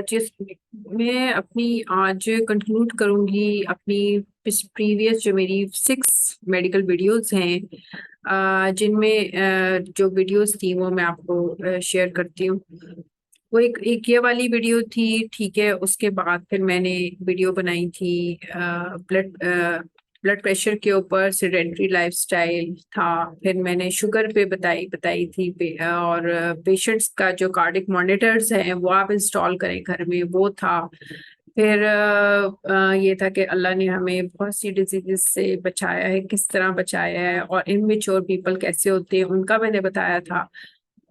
जिस मैं अपनी आज कंक्लूड करूंगी अपनी प्रीवियस जो मेरी 6 मेडिकल वीडियोस हैं, जिनमें जो वीडियोस थी वो मैं आपको शेयर करती हूँ। वो एक ये वाली वीडियो थी, ठीक है। उसके बाद फिर मैंने वीडियो बनाई थी ब्लड प्रेशर के ऊपर, सेडेंटरी लाइफस्टाइल था। फिर मैंने शुगर पे बताई बताई थी और पेशेंट्स का जो कार्डिक मॉनिटर्स हैं वो आप इंस्टॉल करें घर में, वो था। फिर ये था कि अल्लाह ने हमें बहुत सी डिजीजेस से बचाया है, किस तरह बचाया है, और इमेच्योर पीपल कैसे होते हैं उनका मैंने बताया था।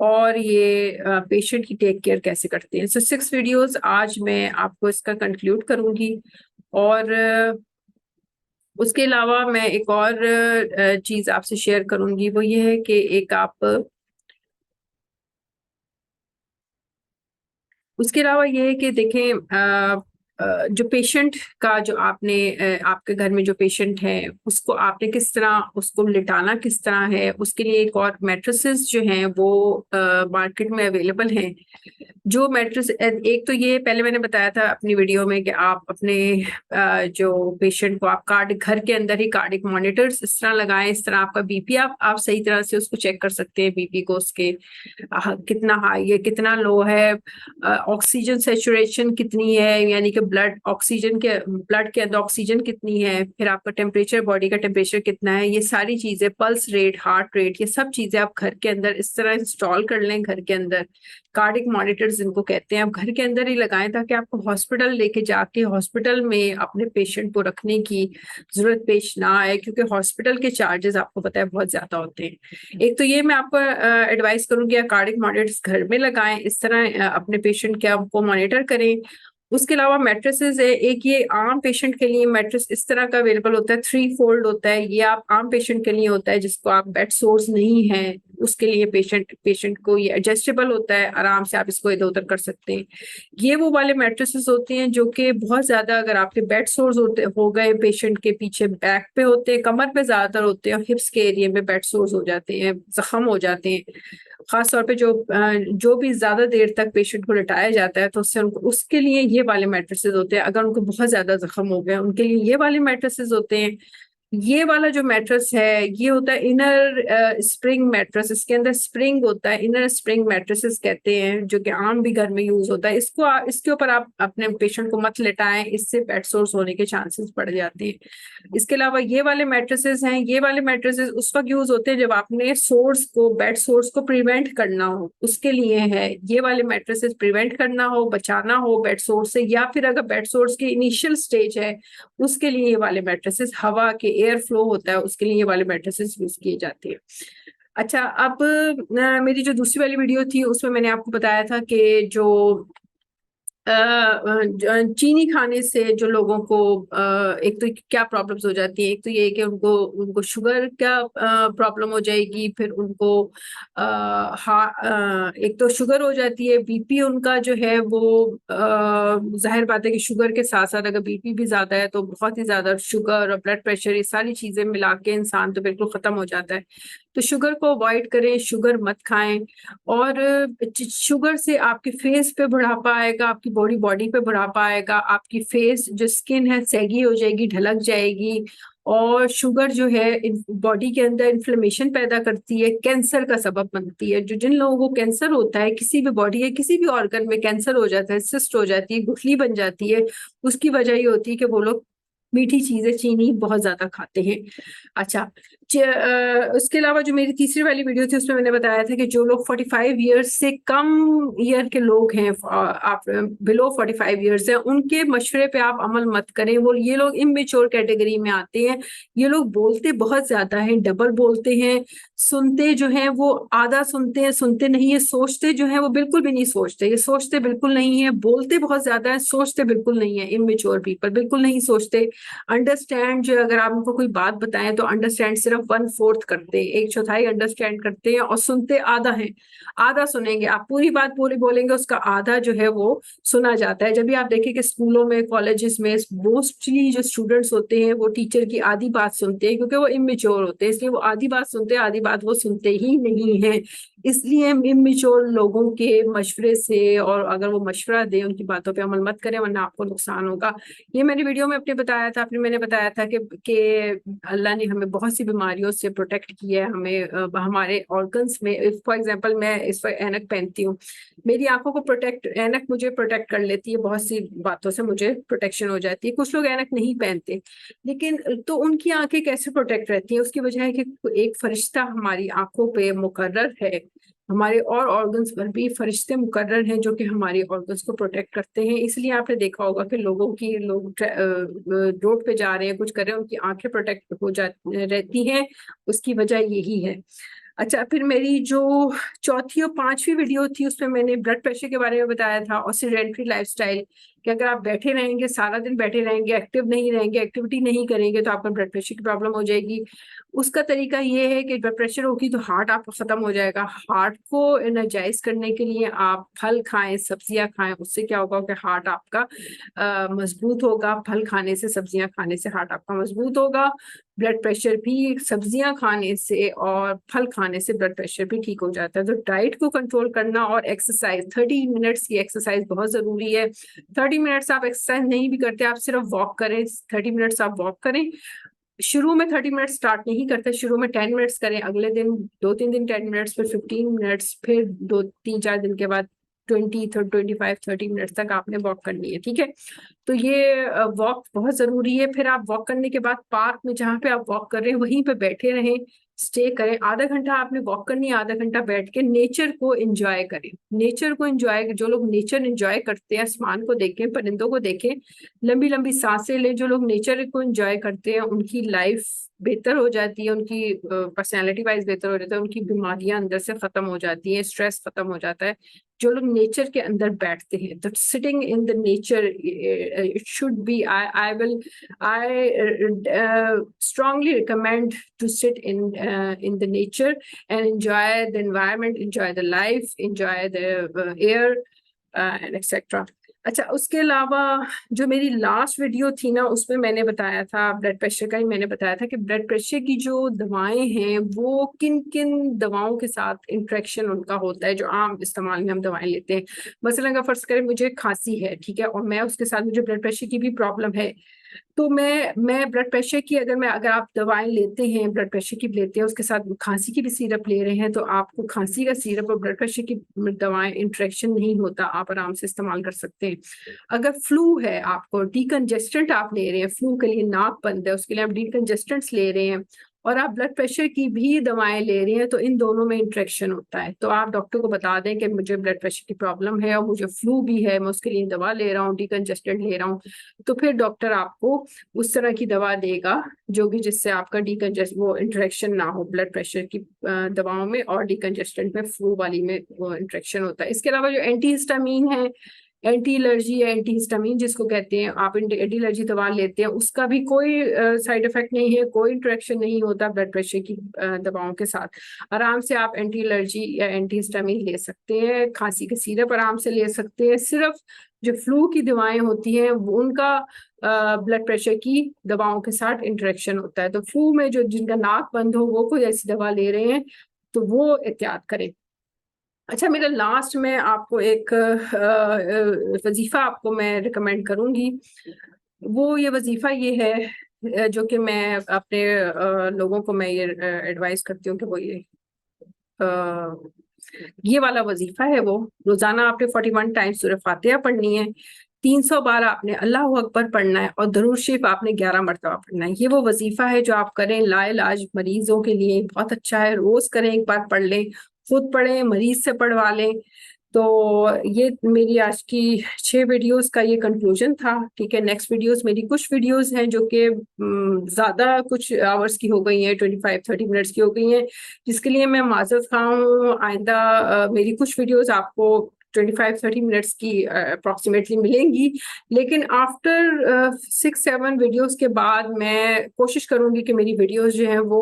और ये पेशेंट की टेक केयर कैसे करते हैं। 6 वीडियोस आज मैं आपको इसका कंक्लूड करूंगी। और उसके अलावा मैं एक और चीज आपसे शेयर करूंगी, वो ये है कि एक आप उसके अलावा ये है कि देखें, जो पेशेंट का जो आपने आपके घर में जो पेशेंट है उसको आपने किस तरह उसको लिटाना किस तरह है, उसके लिए एक और मैट्रेसेस जो हैं वो मार्केट में अवेलेबल हैं। जो मैट्रेस, एक तो ये पहले मैंने बताया था अपनी वीडियो में कि आप अपने जो पेशेंट को आप घर के अंदर ही कार्डिक मॉनिटर्स इस तरह लगाएं, इस तरह आपका बीपी आप सही तरह से उसको चेक कर सकते हैं, बीपी को उसके कितना हाई है कितना लो है, ऑक्सीजन सेचुरेशन कितनी है, यानी कि ब्लड के अंदर ऑक्सीजन कितनी है, फिर आपका टेम्परेचर, बॉडी का टेम्परेचर कितना है, ये सारी चीजें, पल्स रेट, हार्ट रेट, ये सब चीजें आप घर के अंदर इस तरह इंस्टॉल कर लें। घर के अंदर कार्डिक मॉनिटर्स इनको कहते हैं, आप घर के अंदर ही लगाएं ताकि आपको हॉस्पिटल लेके जाके हॉस्पिटल में अपने पेशेंट को रखने की जरूरत पेश ना आए, क्योंकि हॉस्पिटल के चार्जेस आपको पता है बहुत ज्यादा होते हैं। एक तो ये मैं आपको एडवाइस करूंगी, कार्डिक मॉनिटर्स घर में लगाएं, इस तरह अपने पेशेंट के आपको मॉनिटर करें। उसके अलावा मैट्रेसेस है, एक ये आम पेशेंट के लिए मैट्रेस इस तरह का अवेलेबल होता है, 3 फोल्ड होता है, ये आप आम पेशेंट के लिए होता है जिसको आप बेड सोर्स नहीं है उसके लिए पेशेंट को ये एडजस्टेबल होता है, आराम से आप इसको इधर उधर कर सकते हैं। ये वो वाले मैट्रेसेस होते हैं जो कि बहुत ज्यादा, अगर आपके बेड सोर्स हो गए पेशेंट के पीछे बैक पे होते हैं, कमर पे ज्यादातर होते हैं, और हिप्स के एरिया में बेड सोर्स हो जाते हैं, जख्म हो जाते हैं, खास तौर पे जो भी ज्यादा देर तक पेशेंट को लिटाया जाता है तो उससे उनको उसके लिए ये वाले मैट्रेसेस होते हैं। अगर उनको बहुत ज्यादा जख्म हो गया उनके लिए ये वाले मैट्रेसेस होते हैं। ये वाला जो मैट्रेस है ये होता है इनर स्प्रिंग मैट्रेस, इसके अंदर स्प्रिंग होता है, इनर स्प्रिंग मैट्रेसेस कहते हैं, जो कि आम भी घर में यूज होता है। इसके ऊपर आप अपने पेशेंट को मत लेटाएं, इससे बेड सोर्स होने के चांसेस बढ़ जाते हैं। इसके अलावा ये वाले मैट्रेसेस हैं, ये वाले मैट्रेसेस उस वक्त यूज होते हैं जब आपने बेड सोर्स को प्रिवेंट करना हो, उसके लिए है ये वाले मैट्रेसेस। प्रिवेंट करना हो, बचाना हो बेड सोर्स से, या फिर अगर बेड सोर्स की इनिशियल स्टेज है उसके लिए ये वाले मैट्रेसेस, हवा के एयर फ्लो होता है उसके लिए ये वाले मैट्रेसेस यूज किए जाते हैं। अच्छा, अब मेरी जो दूसरी वाली वीडियो थी उसमें मैंने आपको बताया था कि जो चीनी खाने से जो लोगों को एक तो क्या प्रॉब्लम्स हो जाती है, एक तो ये है कि उनको उनको शुगर का प्रॉब्लम हो जाएगी, फिर उनको एक तो शुगर हो जाती है, बीपी उनका जो है वो जाहिर बात है कि शुगर के साथ साथ अगर बीपी भी ज्यादा है तो बहुत ही ज्यादा शुगर और ब्लड प्रेशर, ये सारी चीजें मिला के इंसान तो बिल्कुल खत्म हो जाता है। तो शुगर को अवॉइड करें, शुगर मत खाएं। और शुगर से आपके फेस पे बुढ़ापा आएगा, आपकी बॉडी पे बुढ़ापा आएगा, आपकी फेस जो स्किन है सैगी हो जाएगी, ढलक जाएगी। और शुगर जो है बॉडी के अंदर इन्फ्लेमेशन पैदा करती है, कैंसर का सबब बनती है। जो जिन लोगों को कैंसर होता है, किसी भी बॉडी या किसी भी ऑर्गन में कैंसर हो जाता है, सिस्ट हो जाती है, गुठली बन जाती है, उसकी वजह ये होती है कि वो लोग मीठी चीजें, चीनी बहुत ज्यादा खाते हैं। अच्छा, उसके अलावा जो मेरी तीसरी वाली वीडियो थी उसमें मैंने बताया था कि जो लोग 45 ईयर्स से कम ईयर के लोग हैं, आप बिलो 45 ईयर्स हैं, उनके मशवरे पे आप अमल मत करें। ये लोग इमेच्योर कैटेगरी में आते हैं। ये लोग बोलते बहुत ज्यादा हैं, डबल बोलते हैं, सुनते जो है वो आधा सुनते हैं, सुनते नहीं है, सोचते जो है वो बिल्कुल भी नहीं सोचते, ये सोचते बिल्कुल नहीं है, बोलते बहुत ज्यादा है, सोचते बिल्कुल नहीं है। इमेच्योर पीपल बिल्कुल नहीं सोचते। अंडरस्टैंड जो अगर आप उनको कोई बात बताएं तो अंडरस्टैंड सिर्फ 1/4 करते हैं, 1/4 अंडरस्टैंड करते हैं, और सुनते आधा है। आधा सुनेंगे, आप पूरी बात पूरी बोलेंगे, उसका आधा जो है वो सुना जाता है। जब भी आप देखें कि स्कूलों में, कॉलेजेस में मोस्टली जो स्टूडेंट्स होते हैं वो टीचर की आधी बात सुनते हैं, क्योंकि वो इमेच्योर होते हैं, इसलिए वो आधी बात सुनते हैं, आधी बात वो सुनते ही नहीं है। इसलिए इमेच्योर लोगों के मशवरे से, और अगर वो मशवरा दें उनकी बातों पे अमल मत करें वरना आपको नुकसान होगा। ये मैंने वीडियो में अपने बताया था, मैंने बताया था कि अल्लाह ने हमें बहुत सी बीमारियों से प्रोटेक्ट किया है, हमें हमारे ऑर्गन्स में, फॉर एग्जांपल मैं इस पर ऐनक पहनती हूँ, मेरी आंखों को प्रोटेक्ट, ऐनक मुझे प्रोटेक्ट कर लेती है, बहुत सी बातों से मुझे प्रोटेक्शन हो जाती है। कुछ लोग ऐनक नहीं पहनते, लेकिन तो उनकी आंखें कैसे प्रोटेक्ट रहती हैं? उसकी वजह है कि एक फरिश्ता हमारी आंखों पे मुकर्रर है, हमारे और ऑर्गन्स पर भी फरिश्ते मुकर्रर हैं जो कि हमारी ऑर्गन्स को प्रोटेक्ट करते हैं। इसलिए आपने देखा होगा कि लोग रोड पे जा रहे हैं, कुछ कर रहे हैं, उनकी आंखें प्रोटेक्ट हो जा रहती हैं, उसकी वजह यही है। अच्छा, फिर मेरी जो चौथी और पांचवी वीडियो थी उसमें मैंने ब्लड प्रेशर के बारे में बताया था, और सेडेंटरी लाइफस्टाइल, कि अगर आप बैठे रहेंगे, सारा दिन बैठे रहेंगे, एक्टिव नहीं रहेंगे, एक्टिविटी नहीं करेंगे, तो आपका ब्लड प्रेशर की प्रॉब्लम हो जाएगी। उसका तरीका ये है कि ब्लड प्रेशर होगी तो हार्ट आपका खत्म हो जाएगा। हार्ट को एनर्जाइज करने के लिए आप फल खाएं, सब्जियां खाएं, उससे क्या होगा कि हार्ट आपका मजबूत होगा। फल खाने से, सब्जियां खाने से हार्ट आपका मजबूत होगा। ब्लड प्रेशर भी सब्जियां खाने से और फल खाने से ब्लड प्रेशर भी ठीक हो जाता है। तो डाइट को कंट्रोल करना और एक्सरसाइज, 30 मिनट्स की एक्सरसाइज बहुत जरूरी है। 30 मिनट्स आप एक्सरसाइज नहीं भी करते, आप सिर्फ वॉक करें, 30 मिनट्स आप वॉक करें। शुरू में 30 मिनट स्टार्ट नहीं करते, शुरू में 10 मिनट्स करें, अगले दिन 2-3 दिन 10 मिनट्स, फिर 15 मिनट्स, फिर 2-3-4 दिन के बाद 25-30 मिनट्स तक आपने वॉक करनी है, ठीक है। तो ये वॉक बहुत जरूरी है। फिर आप वॉक करने के बाद पार्क में जहाँ पे आप वॉक कर रहे हैं वहीं पे बैठे रहें, स्टे करें। आधा घंटा आपने वॉक करनी है, आधा घंटा बैठ के नेचर को एंजॉय करें। नेचर को एंजॉय, जो लोग नेचर एंजॉय करते हैं, आसमान को देखें, परिंदों को देखें, लंबी लंबी सांसें लें। जो लोग नेचर को एंजॉय करते हैं उनकी लाइफ बेहतर हो जाती है, उनकी पर्सनैलिटी वाइज बेहतर हो जाता है, उनकी बीमारियां अंदर से खत्म हो जाती हैं, स्ट्रेस खत्म हो जाता है। जो लोग नेचर के अंदर बैठते हैं, तो sitting in the nature, it should be, I strongly recommend to sit in the nature and enjoy the environment, enjoy the life, enjoy the air, and etc. अच्छा, उसके अलावा जो मेरी लास्ट वीडियो थी ना, उसमें मैंने बताया था, ब्लड प्रेशर का ही मैंने बताया था कि ब्लड प्रेशर की जो दवाएं हैं वो किन किन दवाओं के साथ इंट्रैक्शन उनका होता है, जो आम इस्तेमाल में हम दवाएं लेते हैं। मसलन अगर फर्ज करें मुझे खांसी है, ठीक है, और मैं उसके साथ मुझे ब्लड प्रेशर की भी प्रॉब्लम है, तो मैं ब्लड प्रेशर की, अगर आप दवाएं लेते हैं, ब्लड प्रेशर की लेते हैं, उसके साथ खांसी की भी सिरप ले रहे हैं, तो आपको खांसी का सिरप और ब्लड प्रेशर की दवाएं इंट्रैक्शन नहीं होता, आप आराम से इस्तेमाल कर सकते हैं। अगर फ्लू है, आपको डीकंजेस्टेंट आप ले रहे हैं, फ्लू के लिए नाक बंद है, उसके लिए आप डीकंजेस्टेंट्स ले रहे हैं, और आप ब्लड प्रेशर की भी दवाएं ले रहे हैं, तो इन दोनों में इंट्रैक्शन होता है। तो आप डॉक्टर को बता दें कि मुझे ब्लड प्रेशर की प्रॉब्लम है और मुझे फ्लू भी है, मैं उसके लिए दवा ले रहा हूँ, डीकंजेस्टेंट ले रहा हूँ, तो फिर डॉक्टर आपको उस तरह की दवा देगा जो कि जिससे आपका डीकंजेस्ट, वो इंटरेक्शन ना हो ब्लड प्रेशर की दवाओं में, और डीकंजेस्टेंट में, फ्लू वाली में वो इंटरेक्शन होता है। इसके अलावा जो एंटी हिस्टामीन है, एंटी एलर्जी है, एंटी हिस्टामीन जिसको कहते हैं, आप एंटी एलर्जी दवा लेते हैं, उसका भी कोई साइड इफेक्ट नहीं है, कोई इंटरेक्शन नहीं होता ब्लड प्रेशर की दवाओं के साथ। आराम से आप एंटी एलर्जी या एंटी हिस्टामीन ले सकते हैं, खांसी के सिरप आराम से ले सकते हैं। सिर्फ जो फ्लू की दवाएं होती हैं वो उनका ब्लड प्रेशर की दवाओं के साथ इंटरेक्शन होता है। तो फ्लू में जो जिनका नाक बंद हो वो कोई ऐसी दवा ले रहे हैं तो वो एहतियात करें। अच्छा, मेरा लास्ट में आपको एक वजीफा आपको मैं रिकमेंड करूंगी। वो ये वजीफा ये है जो कि मैं अपने लोगों को मैं ये एडवाइस करती हूँ कि वो ये वाला वजीफा है। वो रोजाना आपने 41 टाइम्स सूरह फातिहा पढ़नी है, 300 बार आपने अल्लाह अकबर पढ़ना है, और दरूद शरीफ आपने 11 मरतबा पढ़ना है। ये वो वजीफा है जो आप करें, लाइलाज मरीजों के लिए बहुत अच्छा है, रोज करें, एक बार पढ़ लें, खुद पढ़ें, मरीज से पढ़वा लें। तो ये मेरी आज की 6 वीडियोस का ये कंक्लूजन था, ठीक है। नेक्स्ट वीडियोस, मेरी कुछ वीडियोस हैं जो कि ज्यादा कुछ आवर्स की हो गई हैं, 25-30 मिनट्स की हो गई हैं, जिसके लिए मैं माजरत खा हूँ। आइंदा मेरी कुछ वीडियोस आपको 25-30 मिनट्स की अप्रोक्सीमेटली मिलेंगी, लेकिन आफ्टर 6-7 वीडियोस के बाद मैं कोशिश करूंगी कि मेरी वीडियोस जो हैं वो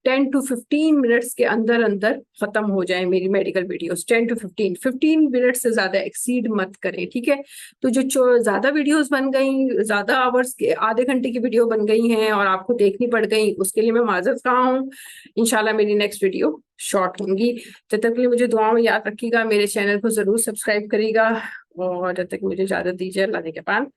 10-15 मिनट्स के अंदर अंदर खत्म हो जाए। मेरी मेडिकल वीडियोस 10-15 मिनट से ज्यादा एक्सीड मत करें, ठीक है। तो जो ज्यादा वीडियोस बन गई, ज्यादा आवर्स के, आधे घंटे की वीडियो बन गई हैं और आपको देखनी पड़ गई, उसके लिए मैं माजरत रहा हूँ। इंशाल्लाह मेरी नेक्स्ट वीडियो शॉर्ट होंगी। जब तक के लिए मुझे दुआ में याद रखिएगा, मेरे चैनल को जरूर सब्सक्राइब करिएगा, और जब तक मुझे इजाजत दीजिए, अल्लाह के पास।